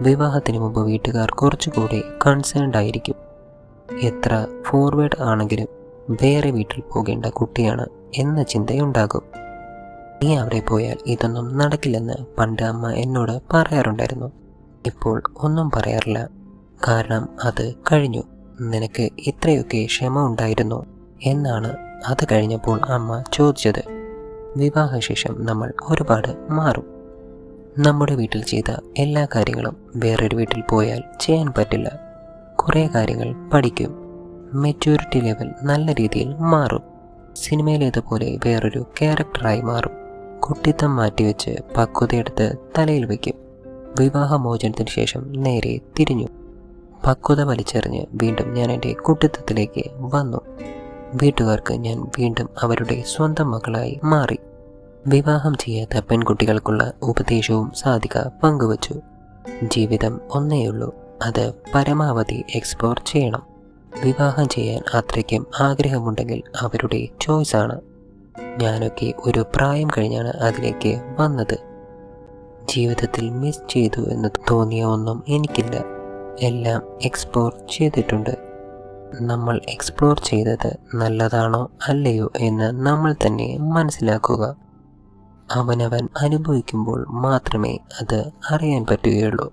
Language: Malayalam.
വിവാഹത്തിന് മുമ്പ് വീട്ടുകാർ കുറച്ചുകൂടി കൺസേൺഡ് ആയിരിക്കും. എത്ര ഫോർവേഡ് ആണെങ്കിലും വേറെ വീട്ടിൽ പോകേണ്ട കുട്ടിയാണ് എന്ന ചിന്തയുണ്ടാകും. നീ അവിടെ പോയാൽ ഇതൊന്നും നടക്കില്ലെന്ന് പണ്ട് അമ്മ എന്നോട് പറയാറുണ്ടായിരുന്നു. ഇപ്പോൾ ഒന്നും പറയാറില്ല. കാരണം അത് കഴിഞ്ഞു. നിനക്ക് ഇത്രയൊക്കെ ക്ഷമ ഉണ്ടായിരുന്നു എന്നാണ് അത് കഴിഞ്ഞപ്പോൾ അമ്മ ചോദിച്ചത്. വിവാഹശേഷം നമ്മൾ ഒരുപാട് മാറും. നമ്മുടെ വീട്ടിൽ ചെയ്ത എല്ലാ കാര്യങ്ങളും വേറൊരു വീട്ടിൽ പോയാൽ ചെയ്യാൻ പറ്റില്ല. കുറേ കാര്യങ്ങൾ പഠിക്കും. മെച്യൂരിറ്റി ലെവൽ നല്ല രീതിയിൽ മാറും. സിനിമയിലേതുപോലെ വേറൊരു ക്യാരക്ടറായി മാറും. കുട്ടിത്തം മാറ്റിവെച്ച് പക്വതയെടുത്ത് തലയിൽ വയ്ക്കും. വിവാഹമോചനത്തിന് ശേഷം നേരെ തിരിഞ്ഞു. പക്വത വലിച്ചെറിഞ്ഞ് വീണ്ടും ഞാൻ എൻ്റെ കുട്ടിത്തത്തിലേക്ക് വന്നു. വീട്ടുകാർക്ക് ഞാൻ വീണ്ടും അവരുടെ സ്വന്തം മകളായി മാറി. വിവാഹം ചെയ്യാത്ത പെൺകുട്ടികൾക്കുള്ള ഉപദേശവും സാധിക പങ്കുവച്ചു. ജീവിതം ഒന്നേയുള്ളൂ, അത് പരമാവധി എക്സ്പ്ലോർ ചെയ്യണം. വിവാഹം ചെയ്യാൻ അത്രയ്ക്കും ആഗ്രഹമുണ്ടെങ്കിൽ അവരുടെ ചോയ്സാണ്. ഞാനൊക്കെ ഒരു പ്രായം കഴിഞ്ഞാണ് അതിലേക്ക് വന്നത്. ജീവിതത്തിൽ മിസ് ചെയ്തു എന്ന് തോന്നിയ ഒന്നും എനിക്കില്ല. എല്ലാം എക്സ്പ്ലോർ ചെയ്തിട്ടുണ്ട്. നമ്മൾ എക്സ്പ്ലോർ ചെയ്തത് നല്ലതാണോ അല്ലയോ എന്ന് നമ്മൾ തന്നെ മനസ്സിലാക്കുക. അവനവൻ അനുഭവിക്കുമ്പോൾ മാത്രമേ അത് അറിയാൻ പറ്റുകയുള്ളൂ.